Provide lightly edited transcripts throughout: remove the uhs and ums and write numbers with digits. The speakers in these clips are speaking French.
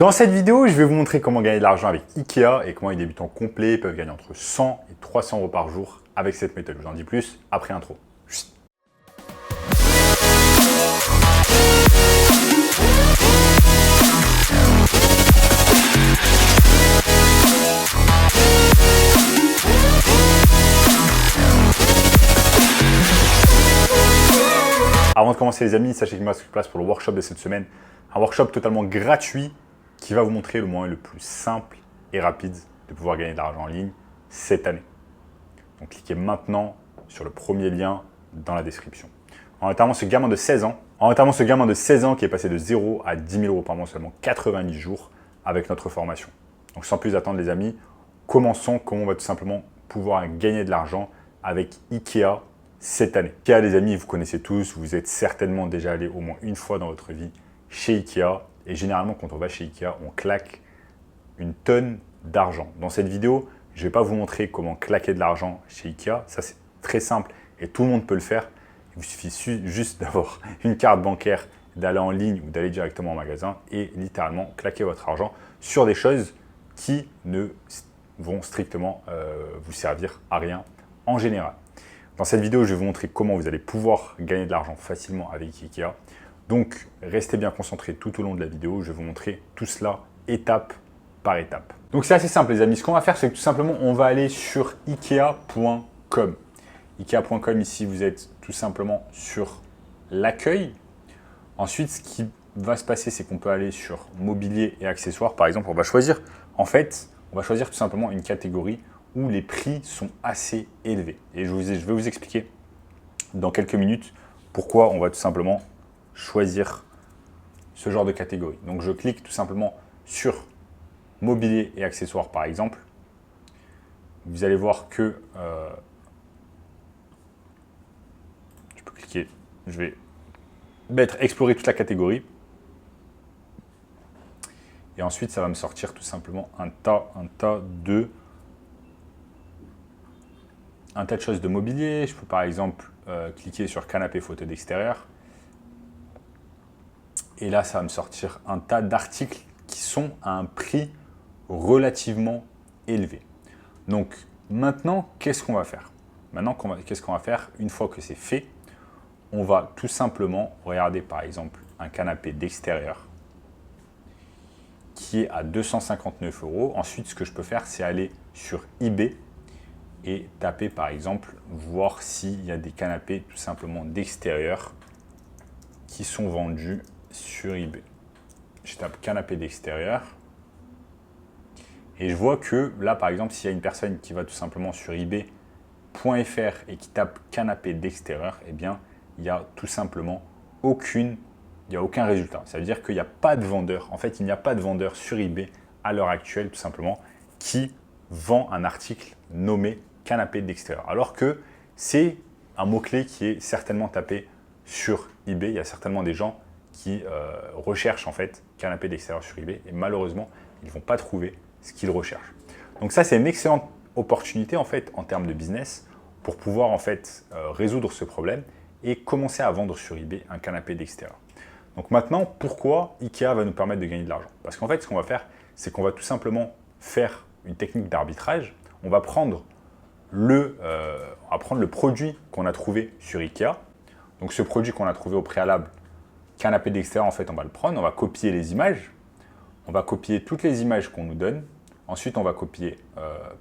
Dans cette vidéo, je vais vous montrer comment gagner de l'argent avec Ikea et comment les débutants complets peuvent gagner entre 100 et 300 euros par jour avec cette méthode. Je vous en dis plus après intro. Avant de commencer les amis, sachez qu'il me reste place pour le workshop de cette semaine. Un workshop totalement gratuit qui va vous montrer le moyen le plus simple et rapide de pouvoir gagner de l'argent en ligne cette année. Donc cliquez maintenant sur le premier lien dans la description. En notamment ce gamin de 16 ans, qui est passé de 0 à 10 000 euros par mois en seulement 90 jours avec notre formation. Donc sans plus attendre les amis, commençons comment on va tout simplement pouvoir gagner de l'argent avec Ikea cette année. Ikea les amis, vous connaissez tous, vous êtes certainement déjà allé au moins une fois dans votre vie chez Ikea. Et généralement, quand on va chez Ikea, on claque une tonne d'argent. Dans cette vidéo, je ne vais pas vous montrer comment claquer de l'argent chez Ikea. Ça, c'est très simple et tout le monde peut le faire. Il vous suffit juste d'avoir une carte bancaire, d'aller en ligne ou d'aller directement au magasin et littéralement claquer votre argent sur des choses qui ne vont strictement vous servir à rien en général. Dans cette vidéo, je vais vous montrer comment vous allez pouvoir gagner de l'argent facilement avec Ikea. Donc, restez bien concentrés tout au long de la vidéo. Je vais vous montrer tout cela étape par étape. Donc, c'est assez simple, les amis. Ce qu'on va faire, c'est que tout simplement, on va aller sur ikea.com. Ikea.com, ici, vous êtes tout simplement sur l'accueil. Ensuite, ce qui va se passer, c'est qu'on peut aller sur mobilier et accessoires. Par exemple, on va choisir tout simplement une catégorie où les prix sont assez élevés. Et je vais vous expliquer dans quelques minutes pourquoi on va tout simplement choisir ce genre de catégorie. Donc je clique tout simplement sur mobilier et accessoires par exemple. Vous allez voir que je peux cliquer, je vais mettre explorer toute la catégorie. Et ensuite ça va me sortir tout simplement un tas de choses de mobilier. Je peux par exemple cliquer sur canapé photo d'extérieur. Et là, ça va me sortir un tas d'articles qui sont à un prix relativement élevé. Donc maintenant, qu'est-ce qu'on va faire? Qu'est-ce qu'on va faire une fois que c'est fait? On va tout simplement regarder par exemple un canapé d'extérieur qui est à 259 euros. Ensuite, ce que je peux faire, c'est aller sur eBay et taper par exemple, voir s'il y a des canapés tout simplement d'extérieur qui sont vendus sur eBay. Je tape canapé d'extérieur et je vois que là par exemple s'il y a une personne qui va tout simplement sur ebay.fr et qui tape canapé d'extérieur, eh bien il n'y a tout simplement aucun résultat. Ça veut dire qu'il n'y a pas de vendeur. En fait, il n'y a pas de vendeur sur eBay à l'heure actuelle tout simplement qui vend un article nommé canapé d'extérieur. Alors que c'est un mot-clé qui est certainement tapé sur eBay. Il y a certainement des gens qui recherchent en fait canapé d'extérieur sur eBay et malheureusement, ils ne vont pas trouver ce qu'ils recherchent. Donc ça, c'est une excellente opportunité en fait en termes de business pour pouvoir en fait résoudre ce problème et commencer à vendre sur eBay un canapé d'extérieur. Donc maintenant, pourquoi Ikea va nous permettre de gagner de l'argent? Parce qu'en fait, ce qu'on va faire, c'est qu'on va tout simplement faire une technique d'arbitrage. On va prendre le produit qu'on a trouvé sur Ikea. Donc ce produit qu'on a trouvé au préalable, canapé d'extérieur, en fait, on va le prendre, on va copier les images, on va copier toutes les images qu'on nous donne. Ensuite, on va copier,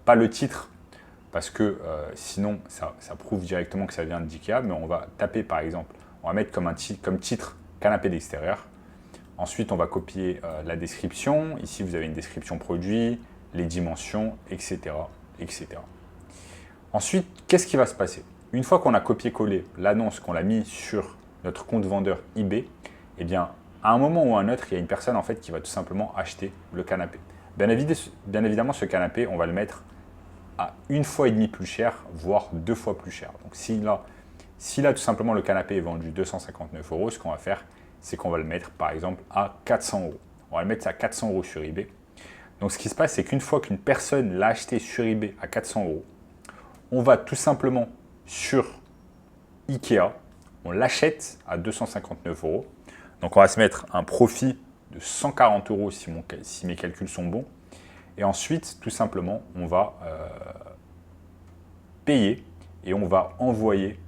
pas le titre, parce que sinon, ça prouve directement que ça vient d'Ikea, mais on va taper, par exemple, on va mettre comme titre canapé d'extérieur. Ensuite, on va copier la description. Ici, vous avez une description produit, les dimensions, etc., etc. Ensuite, qu'est-ce qui va se passer? Une fois qu'on a copié-collé l'annonce, qu'on l'a mis sur notre compte vendeur eBay, eh bien, à un moment ou à un autre, il y a une personne en fait qui va tout simplement acheter le canapé. Bien évidemment, ce canapé, on va le mettre à 1,5 fois plus cher, voire 2 fois plus cher. Donc, si là, tout simplement, le canapé est vendu 259 euros, ce qu'on va faire, c'est qu'on va le mettre, par exemple, à 400 euros. On va le mettre à 400 euros sur eBay. Donc, ce qui se passe, c'est qu'une fois qu'une personne l'a acheté sur eBay à 400 euros, on va tout simplement sur Ikea, on l'achète à 259 euros. Donc, on va se mettre un profit de 140 € si mes calculs sont bons. Et ensuite, tout simplement, on va payer et on va envoyer,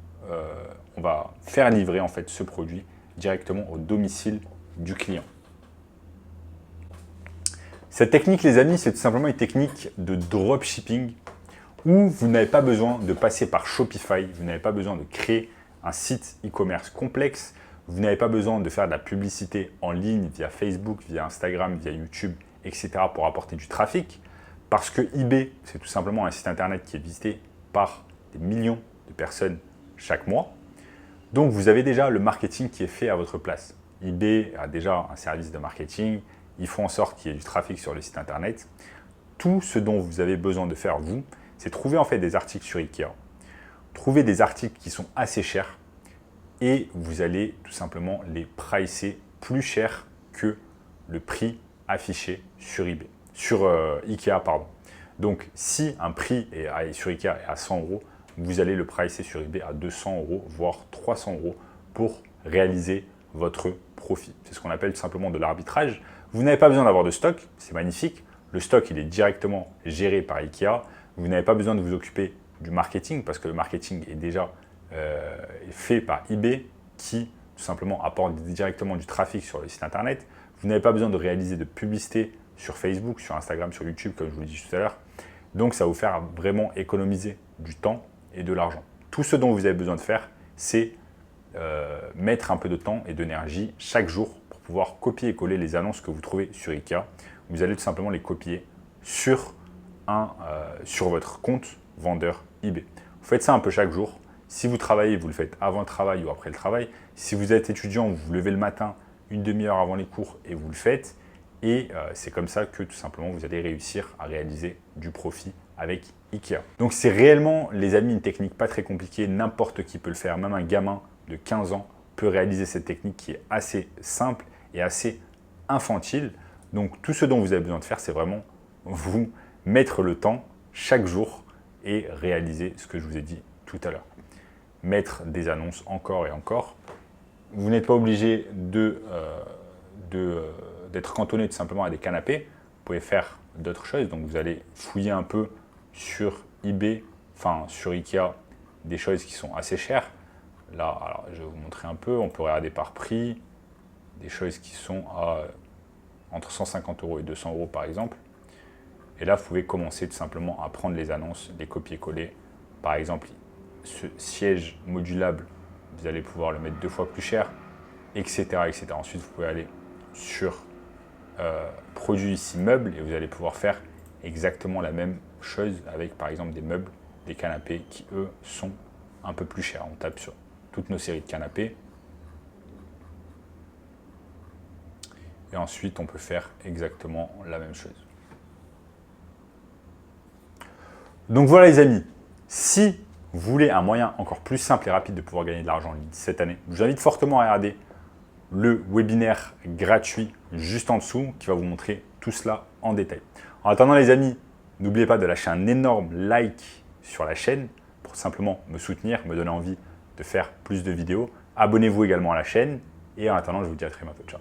on va faire livrer en fait ce produit directement au domicile du client. Cette technique, les amis, c'est tout simplement une technique de dropshipping où vous n'avez pas besoin de passer par Shopify, vous n'avez pas besoin de créer un site e-commerce complexe, vous n'avez pas besoin de faire de la publicité en ligne via Facebook, via Instagram, via YouTube, etc. pour apporter du trafic. Parce que eBay, c'est tout simplement un site internet qui est visité par des millions de personnes chaque mois. Donc, vous avez déjà le marketing qui est fait à votre place. eBay a déjà un service de marketing. Ils font en sorte qu'il y ait du trafic sur le site internet. Tout ce dont vous avez besoin de faire, vous, c'est trouver en fait des articles sur Ikea. Trouver des articles qui sont assez chers et vous allez tout simplement les pricer plus cher que le prix affiché sur eBay, sur Ikea, pardon. Donc, si un prix sur Ikea est à 100 €, vous allez le pricer sur eBay à 200 €, voire 300 € pour réaliser votre profit. C'est ce qu'on appelle tout simplement de l'arbitrage. Vous n'avez pas besoin d'avoir de stock, c'est magnifique. Le stock, il est directement géré par Ikea. Vous n'avez pas besoin de vous occuper du marketing parce que le marketing est déjà fait par eBay qui tout simplement apporte directement du trafic sur le site internet. Vous n'avez pas besoin de réaliser de publicité sur Facebook, sur Instagram, sur YouTube, comme je vous l'ai dit tout à l'heure. Donc, ça va vous faire vraiment économiser du temps et de l'argent. Tout ce dont vous avez besoin de faire, c'est mettre un peu de temps et d'énergie chaque jour pour pouvoir copier et coller les annonces que vous trouvez sur Ikea. Vous allez tout simplement les copier sur votre compte vendeur eBay. Vous faites ça un peu chaque jour. Si vous travaillez, vous le faites avant le travail ou après le travail. Si vous êtes étudiant, vous vous levez le matin, une demi-heure avant les cours et vous le faites. Et c'est comme ça que tout simplement vous allez réussir à réaliser du profit avec Ikea. Donc c'est réellement, les amis, une technique pas très compliquée. N'importe qui peut le faire. Même un gamin de 15 ans peut réaliser cette technique qui est assez simple et assez infantile. Donc tout ce dont vous avez besoin de faire, c'est vraiment vous mettre le temps chaque jour et réaliser ce que je vous ai dit tout à l'heure. Mettre des annonces encore et encore. Vous n'êtes pas obligé d'être cantonné tout simplement à des canapés. Vous pouvez faire d'autres choses. Donc vous allez fouiller un peu sur eBay, enfin sur Ikea, des choses qui sont assez chères. Là, alors, je vais vous montrer un peu. On peut regarder par prix. Des choses qui sont entre 150 € et 200 € par exemple. Et là, vous pouvez commencer tout simplement à prendre les annonces, les copier-coller. Par exemple, ce siège modulable, vous allez pouvoir le mettre 2 fois plus cher, etc., etc. Ensuite, vous pouvez aller sur produits ici meubles et vous allez pouvoir faire exactement la même chose avec par exemple des meubles, des canapés qui eux sont un peu plus chers. On tape sur toutes nos séries de canapés. Et ensuite, on peut faire exactement la même chose. Donc voilà les amis, si vous voulez un moyen encore plus simple et rapide de pouvoir gagner de l'argent en ligne cette année, je vous invite fortement à regarder le webinaire gratuit juste en dessous qui va vous montrer tout cela en détail. En attendant les amis, n'oubliez pas de lâcher un énorme like sur la chaîne pour simplement me soutenir, me donner envie de faire plus de vidéos. Abonnez-vous également à la chaîne et en attendant, je vous dis à très bientôt. Ciao.